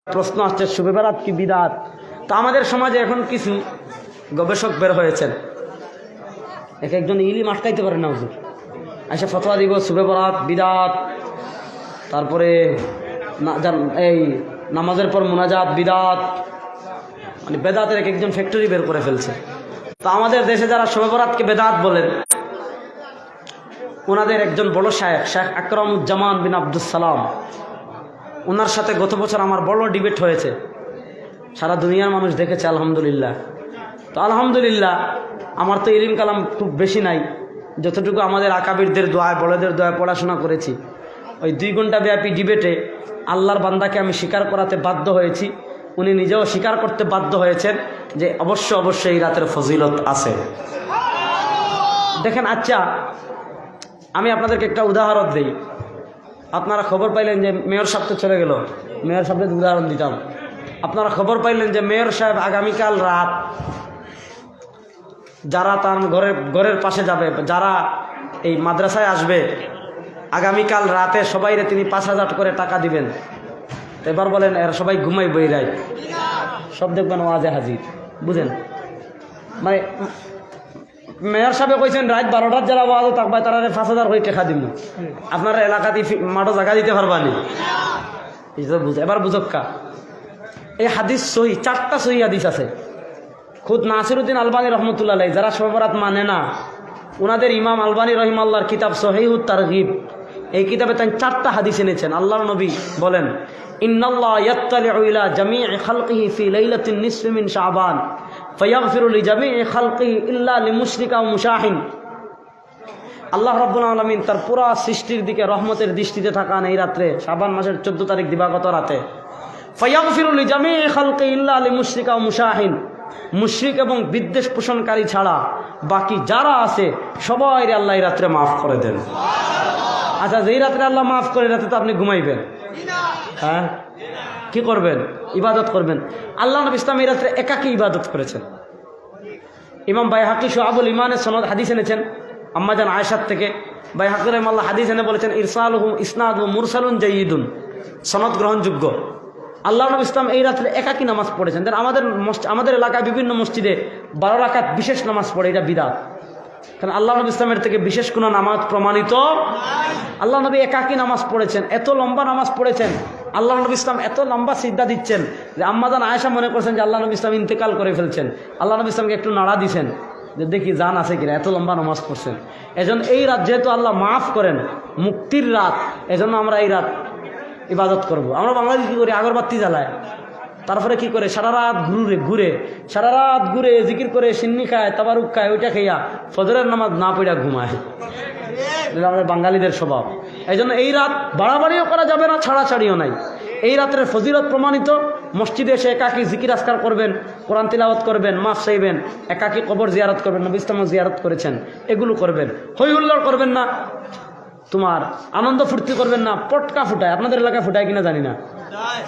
প্রশ্ন আসছে শুবে বরাত কি বিদাত। তো আমাদের সমাজে এখন কিছু গবেষক বের হয়েছেন, এক একজন ইলিম আটকাইতে পারে না হুজুর, আচ্ছা ফতোয়া দিব শুবে বরাত বিদাত, তারপরে এই নামাজের পর মুনাজাত বিদাত, মানে বেদাতের এক একজন ফ্যাক্টরি বের করে ফেলছে। তো আমাদের দেশে যারা শুবে বরাতকে বেদাত বলেন, ওনাদের একজন বড় শায়েখ শেখ আকরামুজ্জামান বিন আব্দুস সালাম, ওনার সাথে গত বছর আমার বড় ডিবেট হয়েছে, সারা দুনিয়ার মানুষ দেখেছে আলহামদুলিল্লাহ। তো আলহামদুলিল্লাহ আমার তো ইলম কালাম খুব বেশি নাই, যতটুকু আমাদের আকাবিরদের দোয়ায় বড়দের দোয়ায় পড়াশোনা করেছি, ওই 2 ঘন্টা ব্যাপী ডিবেটে আল্লাহর বান্দাকে আমি স্বীকার করাতে বাধ্য হয়েছি, উনি নিজেও স্বীকার করতে বাধ্য হয়েছেন যে অবশ্যই এই রাতের ফজিলত আছে। দেখেন, আচ্ছা আমি আপনাদেরকে একটা উদাহরণ দিই। আপনারা খবর পাইলেন যে মেয়র সাহেব তো চলে গেল, মেয়র সাহেবের উদাহরণ দিতাম। আপনারা খবর পাইলেন যে মেয়র সাহেব আগামীকাল রাত যারা তার ঘরের পাশে যাবে, যারা এই মাদ্রাসায় আসবে, আগামীকাল রাতে সবাইরে তিনি 5,000 করে টাকা দিবেন। তো এবার বলেন এরা সবাই ঘুমাই বই রায়, সব দেখবেন ওয়াজে হাজির, বুঝেন? মানে মেয়র সাহেব কইছেন রাত 12টার যারা ওয়াজও থাকবে তারা 5,000 করে টাকা দিব। আপনারা এলাকাতে মাঠও জায়গা দিতে পারবানি, এবার বুঝক্কা। এই হাদিস সহি, 4টা সহি হাদিস আছে। খুদ নাসিরউদ্দিন আলবানী রহমতুল্লাহ আলাইহি, যারা শবে বরাত মানে না, ওনাদের ইমাম আলবানী রহিমাল্লাহর কিতাব সহিহুত তারগিব, এই কিতাবে তাই 4টা হাদিস এনেছেন। আল্লাহর নবী বলেন, ইন্নাল্লাহ ইয়াত্তালিউ ইলা জামিই খালকিহি ফি লাইলাতিন নিসফি মিন শাবান ফায়াগফিরু লিজামিই খালকিহি ইল্লা লিমুশরিকা ওয়া মুশাহিন। আল্লাহ রাব্বুল আলামিন তার পুরা সৃষ্টির দিকে রহমতের দৃষ্টিতে থাকান এই রাত্রে, শাবান মাসের 14 তারিখ দিবাগত রাতে। ফায়াগফিরু লিজামিই খালকিহি ইল্লা লিমুশরিকা ওয়া মুশাহিন, মুশরিক এবং বিদ্বেষ পোষণকারী ছাড়া বাকি যারা আছে সবাই আল্লাহ এই রাত্রে মাফ করে দেন। আচ্ছা, যেই রাত্রে আল্লাহ মাফ করে, রাতে তো আপনি ঘুমাইবেন, হ্যাঁ কি করবেন? ইবাদত করবেন। আল্লাহ নবী ইসলাম এই রাত্রে একাকী ইবাদত করেছেন। ইমাম বাইহাকি শুআবুল ঈমানের সনদ হাদিস এনেছেন আম্মাজান আয়েশা থেকে। বাইহাকি রাহিমাহুল্লাহ হাদিস এনে বলেছেন, ইরসালুহু ইসনাদুহু মুরসালুন জাইয়িদুন, সনদ গ্রহণযোগ্য। আল্লাহ নবী ইসলাম এই রাত্রে একাকী নামাজ পড়েছেন। আমাদের এলাকায় বিভিন্ন মসজিদে 12 রাকাত বিশেষ নামাজ পড়ে, এটা বিদআত। কারণ আল্লাহ নবী ইসলামের থেকে বিশেষ কোনো নামাজ প্রমাণিত। আল্লাহ নবী একাকী নামাজ পড়েছেন, এত লম্বা নামাজ পড়েছেন। আল্লাহ নবী ইসলাম এত লম্বা সিজদা দিচ্ছেন যে আম্মাজান আয়েশা মনে করছেন যে আল্লাহ নবী ইসলাম ইন্তেকাল করে ফেলছেন। আল্লাহ নবী ইসলামকে একটু নাড়া দিছেন যে দেখি জান আছে কিনা, এত লম্বা নামাজ পড়ছেন। এজন্য এই রাত যেহেতু আল্লাহ মাফ করেন, মুক্তির রাত, এজন্য আমরা এই রাত ইবাদত করব। আমরা বাঙালি কী করি? আগরবাতি জ্বালায়, তারপরে কি করে সারা রাত ঘুরে জিকির করে, সিন্নি খায়, তাবারুক খায়, ওইটা খাইয়া ফজরের নামাজ না পড়া ঘুমায়। আমাদের বাঙালিদের স্বভাব। এই জন্য এই রাত বাড়াবাড়িও করা যাবে না, ছাড়াছাড়িও নাই। এই রাতের ফজিলত প্রমাণিত। মসজিদে এসে একাকী জিকির আজকার করবেন, কোরআন তিলাওয়াত করবেন, মাফ চাইবেন, একাকী কবর জিয়ারত করবেন, নবী ইসলামও জিয়ারত করেছেন, এগুলো করবেন। হই হুল্লোড় করবেন না, তোমার আনন্দ ফুর্তি করবেন না। পটকা ফুটায়, আপনাদের এলাকায় ফুটায় কিনা জানি না,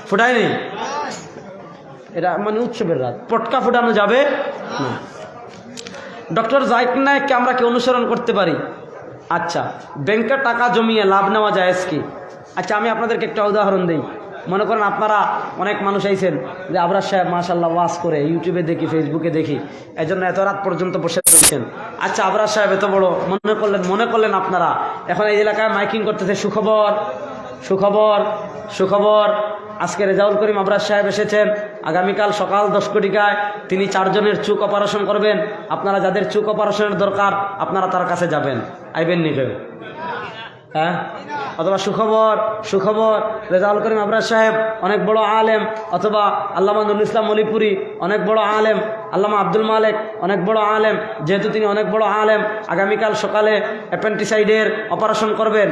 ফুটায় নেই, এটা মানে উৎসবের রাত, পটকা ফুটানো যাবে না। ডক্টর জাকির নায়েককে আমরা কি অনুসরণ করতে পারি? আচ্ছা, ব্যাংকে টাকা জমিয়ে লাভ নেওয়া যায় কি? আচ্ছা, আমি আপনাদেরকে একটা উদাহরণ দিই। মনে করেন আপনারা অনেক মানুষ আইছেন যে আবরার সাহেব মাশাআল্লাহ ওয়াজ করে, ইউটিউবে দেখি, ফেসবুকে দেখি, এই জন্য এত রাত পর্যন্ত বসে থাকছেন। আচ্ছা, আবরার সাহেব এত বড়, মনে করলেন আপনারা এখন এই এলাকায় মাইকিং করতেছে, সুখবর, আজকে রেজাউল করিম আবরার সাহেব এসেছেন, আগামীকাল সকাল 10 কোটিকায় তিনি 4 জনের চোখ অপারেশন করবেন। আপনারা যাদের চোখ অপারেশনের দরকার আপনারা তার কাছে যাবেন, আইবেন নি কেউ? হ্যাঁ, অথবা সুখবর রেজাউল করিম আবরার সাহেব অনেক বড় আলেম, অথবা আল্লামা নুরুল ইসলাম মলিপুরি অনেক বড় আলেম, আল্লামা আব্দুল মালেক অনেক বড় আলেম, যেহেতু তিনি অনেক বড় আলেম, আগামীকাল সকালে অ্যাপেন্ডিসাইডের অপারেশন করবেন,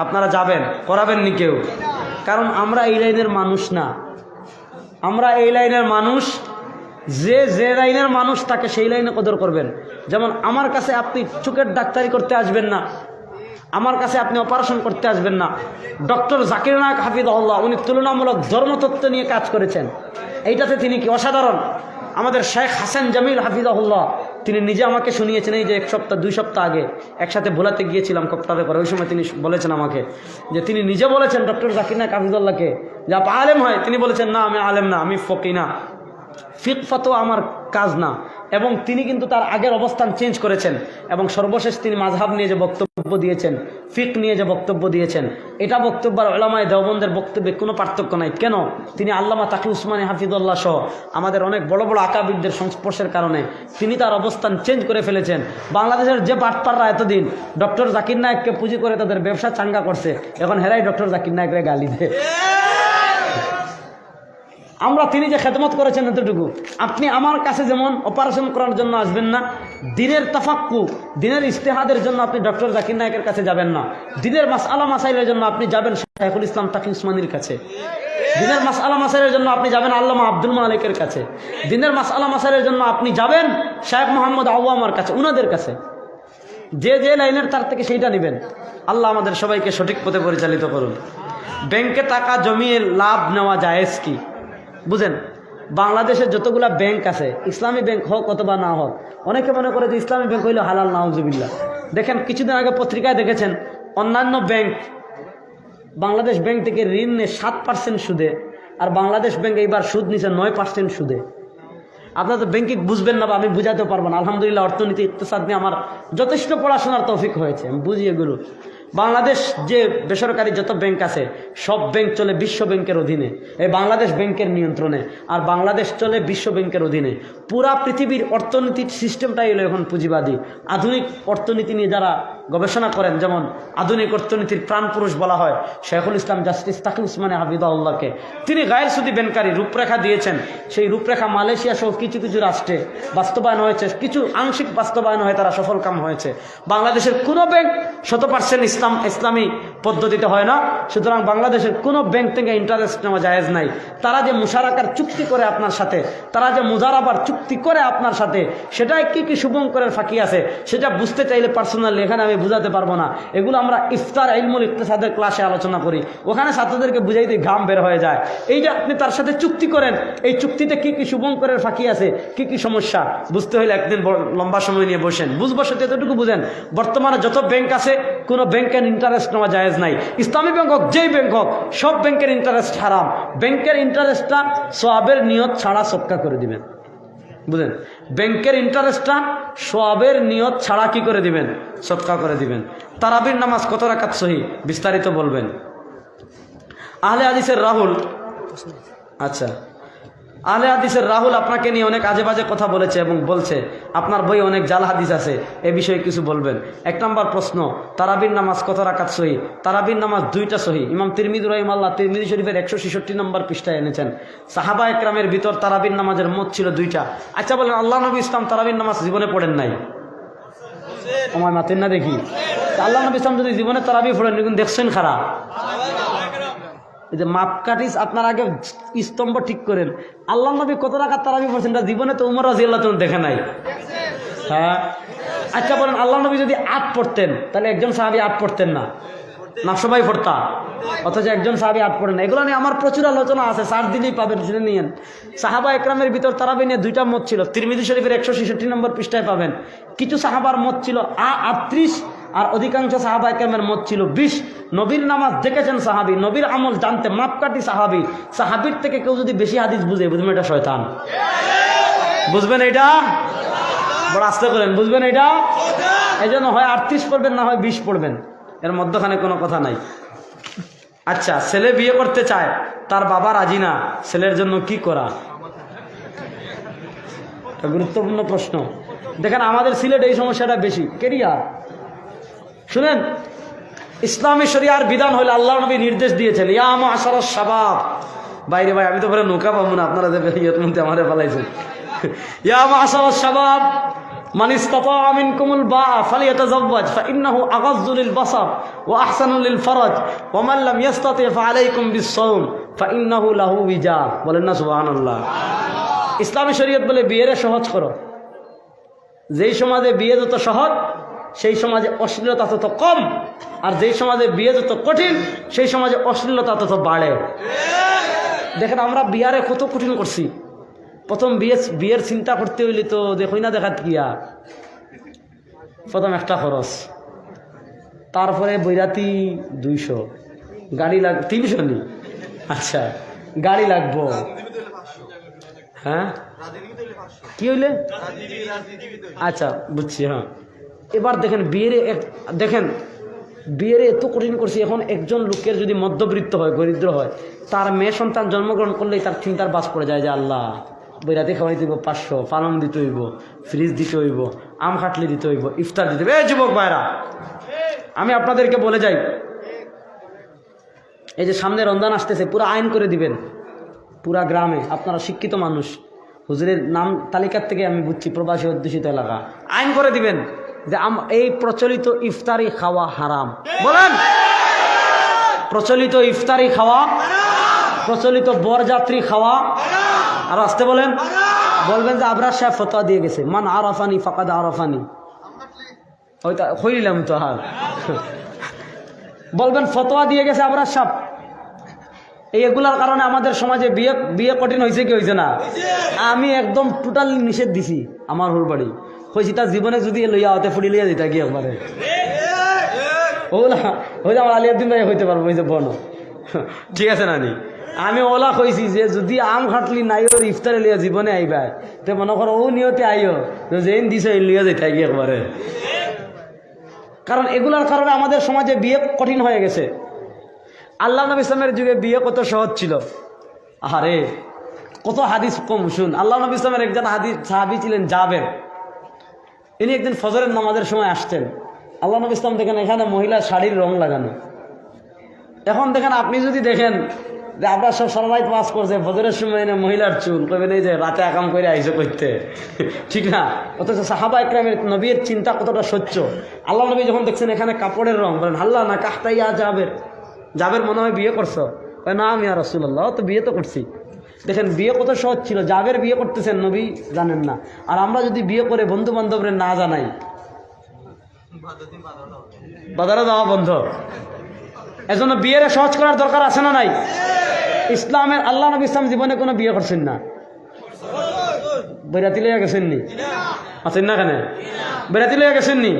আপনারা যাবেন, করাবেন নি কেউ? কারণ আমরা এই লাইনের মানুষ না। আমরা এই লাইনের মানুষ, যে লাইনের মানুষ তাকে সেই লাইনে কদর করবেন। যেমন আমার কাছে আপনি চোখের ডাক্তারি করতে আসবেন না, আমার কাছে আপনি অপারেশন করতে আসবেন না। ডক্টর জাকির নায়েক হাফিজাহুল্লাহ, উনি তুলনামূলক ধর্মতত্ত্ব নিয়ে কাজ করেছেন, এইটাতে তিনি কি অসাধারণ। আমাদের শেখ হাসান জামিল হাফিজাহুল্লাহ, তিনি নিজে আমাকে শুনিয়েছেন। এই যে 1 সপ্তাহ আগে একসাথে ভোলাতে গিয়েছিলাম কপ্টারে করে, ওই সময় তিনি বলেছেন আমাকে যে তিনি নিজে বলেছেন ডক্টর জাকির নায়েক হাফিজুল্লাহকে যে আপনি আলেম হয়, তিনি বলেছেন না আমি আলেম না, আমি ফকি না, ফিক ফাতোয়া আমার কাজ না। এবং তিনি কিন্তু তার আগের অবস্থান চেঞ্জ করেছেন এবং সর্বশেষ তিনি মাযহাব নিয়ে যে বক্তব্য দিয়েছেন, ফিক নিয়ে যে বক্তব্য দিয়েছেন, এটা বক্তব্য আর উলামায়ে দেওবন্দের বক্তব্যে কোনো পার্থক্য নাই। কেন? তিনি আল্লামা তাকি উসমানী হাফিজুল্লাহ সহ আমাদের অনেক বড় বড় আকাবিরদের সংস্পর্শের কারণে তিনি তার অবস্থান চেঞ্জ করে ফেলেছেন। বাংলাদেশের যে বাটপাররা এতদিন ডক্টর জাকির নায়েককে পুঁজি করে তাদের ব্যবসা চাঙ্গা করছে, এখন হেরাই ডক্টর জাকির নায়েকরে গালি দেয়। আমরা তিনি যে খেদমত করেছেন এতটুকু, আপনি আমার কাছে যেমন অপারেশন করার জন্য আসবেন না, দিনের তাফাক্কু দিনের ইস্তেহাদের জন্য আপনি ডক্টর জাকির নায়েকের কাছে যাবেন না, দিনের মাসআলা মাসাইলের জন্য আপনি যাবেন শাইখুল ইসলাম তাকি উসমানীর কাছে, দিনের মাসআলা মাসাইলের জন্য আপনি যাবেন আল্লামা আব্দুল মালিকের কাছে, দিনের মাসআলা মাসাইলের জন্য আপনি যাবেন শাইখ মোহাম্মদ আওয়ামার কাছে, উনাদের কাছে। যে যে লাইনের তার থেকে সেইটা নেবেন। আল্লাহ আমাদের সবাইকে সঠিক পথে পরিচালিত করুন। ব্যাংকে টাকা জমিয়ে লাভ নেওয়া জায়েজ কি? বুঝেন, বাংলাদেশের যতগুলা ব্যাংক আছে, ইসলামী ব্যাংক হোক অথবা না হোক, অনেকে মনে করে যে ইসলামী ব্যাংক হইলে হালাল, নাউজুবিল্লাহ। দেখেন কিছুদিন আগে পত্রিকায় দেখেছেন অন্যান্য ব্যাংক বাংলাদেশ ব্যাংক থেকে ঋণ নিয়ে 7% সুদে, আর বাংলাদেশ ব্যাংক এইবার সুদ নিছে 9% সুদে। আপনারা তো ব্যাংকিং বুঝবেন না বা আমি বুঝাতে পারবো না। আলহামদুলিল্লাহ অর্থনীতি ইকতিসাদ নিয়ে আমার যথেষ্ট পড়াশোনার তৌফিক হয়েছে, আমি বুঝি এগুলো। বাংলাদেশ যে বেসরকারি যত ব্যাংক আছে সব ব্যাংক চলে বিশ্ব ব্যাংকের অধীনে, এই বাংলাদেশ ব্যাংকের নিয়ন্ত্রণে, আর বাংলাদেশ চলে বিশ্ব ব্যাংকের অধীনে। পুরা পৃথিবীর অর্থনীতির সিস্টেমটাই হলো এখন পুঁজিবাদী। আধুনিক অর্থনীতি নিয়ে যারা গবেষণা করেন, যেমন আধুনিক অর্থনীতির প্রাণপুরুষ বলা হয় শাইখুল ইসলাম জাস্টিস তাকি উসমানী হাফিজাহুল্লাহকে, তিনি গায়ের সুদি ব্যাংকারি রূপরেখা দিয়েছেন। সেই রূপরেখা মালয়েশিয়া সহ কিছু কিছু রাষ্ট্রে বাস্তবায়ন হয়েছে, কিছু আংশিক বাস্তবায়ন হয়ে তারা সফলকাম হয়েছে। বাংলাদেশের কোনো ব্যাংক 100% ইসলামী পদ্ধতিতে হয় না, সুতরাং বাংলাদেশের কোনো ব্যাংক থেকে ইন্টারেস্ট নেওয়া জায়েজ নাই। তারা যে মুশারাকার চুক্তি করে আপনার সাথে, তারা যে মুজারাবার চুক্তি করে আপনার সাথে, সেটাই কি কি শুভঙ্করের ফাঁকি আছে সেটা বুঝতে চাইলে পার্সোনালি এখানে আমি বুঝাতে পারবো না। এগুলো আমরা ইফতার ইলমুল ইকতিসাদের ক্লাসে আলোচনা করি, ওখানে ছাত্রদেরকে বুঝাইতে ঘাম বের হয়ে যায়। এই যে আপনি তার সাথে চুক্তি করেন, এই চুক্তিতে কি কি শুভঙ্করের ফাঁকি আছে, কি কি সমস্যা বুঝতে হলে একদিন লম্বা সময় নিয়ে বসেন, বুঝবো সেটা এতটুকু বুঝেন। বর্তমানে যত ব্যাংক আছে কোনো ব্যাংকের ইন্টারেস্ট নেওয়া জায়েজ নাই। ইসলামী ব্যাংক হোক, যেই ব্যাংক হোক, সব ব্যাংকের ইন্টারেস্ট হারাম। ব্যাংকের ইন্টারেস্টটা সওয়াবের নিয়ত ছাড়া সদকা করে দিবেন। বুঝলেন? ব্যাংকের ইন্টারেস্টটা সওয়াবের নিয়ত ছাড়া কি করে দিবেন? সদকা করে দিবেন। তারাবির নামাজ কত রাকাত সহি বিস্তারিত বলবেন। আহলে হাদিসের রাহুল, আচ্ছা, আহলে হাদিসের রাহুল আপনাকে নিয়ে অনেক আজে বাজে কথা বলেছে এবং বলছে আপনার বই অনেক জাল হাদিস আছে, এ বিষয়ে কিছু বলবেন। 1 নম্বর প্রশ্ন, তারাবির নামাজ কত রাকাত সহি? তারাবির নামাজ 2টা সহি। ইমাম তিরমিজি রাহিমাহুল্লাহ তিরমিজি শরীফের 166 নম্বর পৃষ্ঠায় এনেছেন। সাহাবা একরামের ভিতর তারাবির নামাজের মত ছিল 2টা। আচ্ছা বলেন, আল্লাহ নবী ইসলাম তারাবির নামাজ জীবনে পড়েন নাই? আমার মাতেন না দেখি। আল্লাহ নবী ইসলাম যদি জীবনে তারাবি পড়েন, কিন্তু দেখছেন খারাপ। এই যে মাপকাঠি আপনার আগে স্তম্ভ ঠিক করেন, আল্লাহ নবী কত রাকাত তারাবি পড়ছেন জীবনে তো উমর রাদিয়াল্লাহু তাআলা দেখে নাই। হ্যাঁ, আচ্ছা বলেন, আল্লাহ নবী যদি 8 পড়তেন তাহলে একজন সাহাবী 8 পড়তেন না? না, সবাই পড়তা, অথচ একজন সাহাবী 8 পড়েন না। এগুলো নিয়ে আমার প্রচুর আলোচনা আছে, 4 দিনেই পাবেন, শুনে নিয়েন। সাহাবা একরামের ভিতর তারাবি নিয়ে 2টা মত ছিল, তিরমিজি শরীফের 166 নম্বর পৃষ্ঠায় পাবেন। কিছু সাহাবার মত ছিল 38, আর অধিকাংশ সাহাবা একরামের মত ছিল 20। নবীর নামাজ দেখেছেন সাহাবী, নবীর আমল জানতে মাপকাঠি সাহাবী। সাহাবীর থেকে কেউ যদি বেশি হাদিস বুঝে, বুঝবেন এটা শয়তান। বুঝবেন এটা? বড় আস্তে করেন, বুঝবেন এটা? এই জন্য হয় 38 পড়বেন, না হয় 20 পড়বেন, এর মধ্যখানে কোনো কথা নাই। আচ্ছা, ছেলে বিয়ে করতে চায়, তার বাবা রাজি না, ছেলের জন্য কি করা? গুরুত্বপূর্ণ প্রশ্ন। দেখেন আমাদের সিলেটে এই সমস্যাটা বেশি। কেরিয়ার শুনেন, ইসলামী শরিয়ার বিধান হলে আল্লাহ নবী নির্দেশ দিয়েছেন, ইয়া মাশারাস শাবাব। বাইরে ভাই আমি তো পরে নৌকা পাবো না, আপনারা ইয়ত মধ্যে আমারে পালাইছেন। ইয়া মাশারাস শাবাব মান ইসতাতা মিনকুমুল বাআ ফালিয়াতাযাওয়াজ ফাইন্নাহু আগাযযু লিল বাসার ওয়া আহসানু লিল ফারাজ ওয়া মান লাম ইসতাতি ফাআলাইকুম বিস-সাওম ফাইন্নাহু লাহু উজা। বলেন না সুবহানাল্লাহ। ইসলামী শরীয়ত বলে বিয়েরে সহজ করো। যেই সমাজে বিয়ে যত সহজ, সেই সমাজে অশ্লীলতা তত কম, আর যেই সমাজে বিয়ে যত কঠিন, সেই সমাজে অশ্লীলতা তত বাড়ে। দেখেন আমরা বিহারে কত কঠিন করছি, প্রথম বিয়ের চিন্তা করতে হইলে তো দেখই না দেখাত গিয়া প্রথম একটা খরচ, তারপরে বৈরাতি 200, গাড়ি 300 নি, আচ্ছা গাড়ি লাগবো, হ্যাঁ কি হইলে, আচ্ছা বুঝছি, হ্যাঁ। এবার দেখেন বিয়ের এত কঠিন করছি। এখন একজন লোকের যদি মধ্যবিত্ত হয়, দরিদ্র হয়, তার মেয়ে সন্তান জন্মগ্রহণ করলেই তার চিন্তার বাস পড়ে যায় যে আল্লাহ বৈরাতি খাওয়াই দিব 500, পালং দিতে হইব, ফ্রিজ দিতে হইব, আম খাটলি দিতে হইব, ইফতার দিতে হইব। এই যুবক ভাইরা, আমি আপনাদেরকে বলে যাই, এই যে সামনে রমজান আসতেছে, পুরো আইন করে দিবেন পুরা গ্রামে। আপনারা শিক্ষিত মানুষ, হুজুরের নাম তালিকার থেকে আমি বুঝছি প্রবাসী অধ্যুষিত এলাকা, আইন করে দিবেন যে এই প্রচলিত ইফতারি খাওয়া হারাম। বলেন, প্রচলিত ইফতারি খাওয়া, প্রচলিত বরযাত্রী খাওয়া, আর আসতে বলেন, বলবেন যে আবরার সাহেব ফতোয়া দিয়ে গেছে, মান আরাফানি ফাকাদ আরাফানি, ওইটা হইলাম তো হার বলবেন ফতোয়া দিয়ে গেছে আবরার সাহেব। এগুলার কারণে আমাদের সমাজে বিয়ে কঠিন হয়েছে কি হয়েছে না? আমি একদম টোটালি নিষেধ দিছি। আমার হুর বাড়ি হয়েছি, তার জীবনে যদি লইয়া হতে ফুড়ি লইয়া দিতা কি একবারে ওলা হয়ে আমার আলিয়াদ্দিন ভাই হইতে পারবো, হয়েছে বন, ঠিক আছে না নি? আমি ওলা কইছি যে যদি আম খাটলি নাই ওর ইফতারে লিয়া জীবনে আইবা, তো মনে করো ও নিয়তে আইও, যেন দিছে লিয়া যাইতা কি একবারে। কারণ এগুলার কারণে আমাদের সমাজে বিয়ে কঠিন হয়ে গেছে। আল্লাহ নবী ইসলামের যুগে বিয়ে কত সহজ ছিল, আরে কত হাদিস কম শুন। আল্লাহ নবী ইসলামের একজন সাহাবী ছিলেন জাবের, ইনি একদিন ফজরের নামাজের সময় আসতেন। আল্লাহ নবী ইসলাম দেখেন এখানে মহিলার শাড়ির রং লাগানো। এখন দেখেন, আপনি যদি দেখেন যে আপনার সব সারারাত পাস করছে, ফজরের সময় এনে মহিলার চুল কইবেন এই যে রাতে আকাম করে আইসে করতে, ঠিক না? অথচ সাহাবা একরামের নবীর চিন্তা কতটা স্বচ্ছ। আল্লাহ নবী যখন দেখছেন এখানে কাপড়ের রং, বলেন আল্লাহ না কাহতাইয়া জাবের মনে হয় বিয়ে করছো? না আমি আর রাসূলুল্লাহ তো বিয়ে তো করছি। দেখেন বিয়ে কত সহজ ছিল, জাবের বিয়ে করতেছেন, নবী জানেন না। আর আমরা যদি বিয়ে করে বন্ধু বান্ধবরে না জানাই, বাজারে যাওয়া বন্ধ। এজন্য বিয়ের সহজ করার দরকার আছে না নাই? ইসলামের আল্লাহ নবী ইসলাম জীবনে কোনো বিয়ে করছেন না, বৈরাতি লইয়া গেছেন নি? আছেন না কেন? বেরাতি লইয়া গেছেন নি?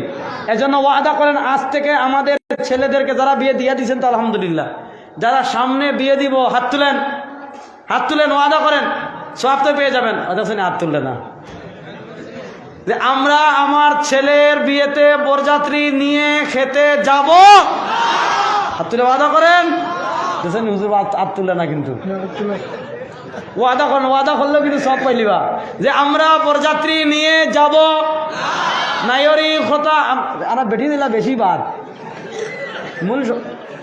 এজন্য ওয়াদা করেন আজ থেকে আমাদের ছেলেদেরকে যারা বিয়ে দিয়ে দিয়েছেন তো আলহামদুলিল্লাহ, যারা সামনে বিয়ে দিব হাত তুলেন, হাত তুলেন, ওয়াদা করেন, সব তো পেয়ে যাবেন। অথচ হাত তুললে না যে আমরা আমার ছেলের বিয়েতে বরযাত্রী নিয়ে খেতে যাব, হাত তুলে ওয়াদা করেন। দেখছেন হুজুর হাত তুললে না, কিন্তু ওয়াদা করেন, ওয়াদা করলেও কিন্তু সব পাইলিবা যে আমরা বরযাত্রী নিয়ে যাব। নাইরি কথা আমরা বেঠি দিলা বেশি বাদ মূল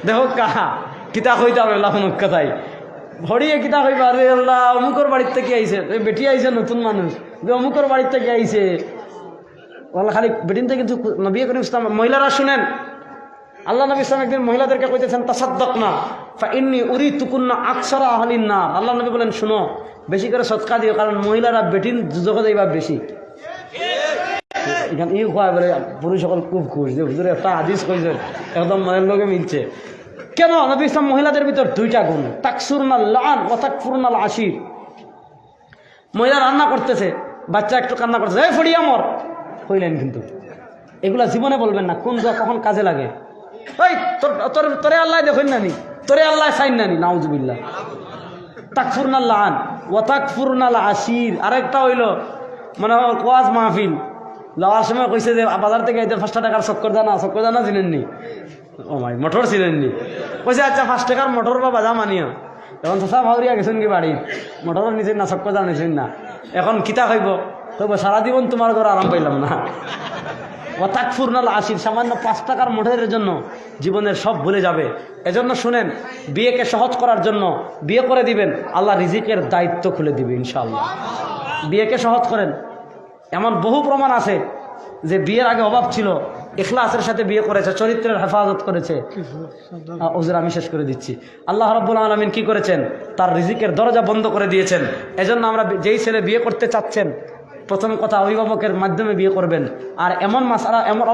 দেখো কাহা কিতা কইতে হবে কথাই ভরিয়ে কিতা কইবা, আরে আল্লাহ অমুকর বাড়ির থেকে আইছে, বেটি আইছে নতুন মানুষ, অমুকর বাড়ির থেকে আইছে, ওলা খালি বেটিন থেকে কিন্তু নবী করিম ইসলাম। মহিলারা শুনেন, আল্লাহ নবী ইসলাম একদিন মহিলাদেরকে কইতেছেন তাসাদ্দাকনা ফাইন্নী উরিতুকুন্না আকসারা আহলিন নার। আল্লাহ নবী বলেন শুনো, বেশি করে সদকা দিও, কারণ মহিলারা বেটিন দুজকে যাইবা বেশি। এখানে ই হয় বলে পুরুষ সকল খুব খুশ যে হুজুরে একটা হাদিস কইছেন একদম মনের লোকে মিলছে। কেন? নবী ইসলাম মহিলাদের ভিতর দুইটা গুণ, তাকসুরনাল লান ওয়া তাকফুরনাল আশির। মহিলা রান্না করতেছে, বাচ্চা একটু কান্না করতেছে, এই ফড়িয়া মর হইলেন, কিন্তু এগুলা জীবনে বলবেন না, কোন যা কখন কাজে লাগে। ওই তোরে আল্লাহ দেখেন নানি, তোরে আল্লাহ চাইন নানি, নাউজুবিল্লাহ। তাকফুরনাল লান ওয়া তাকফুরনাল আশির। আরেকটা হইল মানে ওয়াজ মাহফিল লওয়ার সময় কইছে যে বাজার থেকে এই 5 টাকার চক্কর দানা চিনেননি? ও ভাই মোটর চিনেননি? কইছে আচ্ছা 5 টাকার মোটর বা বাজা মানিও। এখন চাষা ভাউরিয়া গেছেন কি বাড়ি, মোটরও নিছেন না, চক্কর দানা নিছেন না, এখন কিতা খাইব? তবে সারা জীবন তোমার ঘরে আরাম পাইলাম না। ও তাকফুরনাল আশির, সামান্য 5 টাকার মোটরের জন্য জীবনের সব ভুলে যাবে। এজন্য শুনেন, বিয়েকে সহজ করার জন্য বিয়ে করে দিবেন, আল্লাহ রিজিকের দায়িত্ব খুলে দিবে ইনশাআল্লাহ। বিয়েকে সহজ করেন। এমন বহু প্রমাণ আছে যে বিয়ের আগে অভাব ছিল, ইখলাসের সাথে বিয়ে করেছে, চরিত্রের হেফাজত করেছে। হুজুর আমি শেষ করে দিচ্ছি। আল্লাহ রাব্বুল আলামিন কি করেছেন? তার রিজিকের দরজা বন্ধ করে দিয়েছেন। এজন্য আমরা যেই ছেলে বিয়ে করতে চাচ্ছেন, প্রথম কথা অভিভাবকের মাধ্যমে বিয়ে করবেন। আর এমন মাসালা, এমন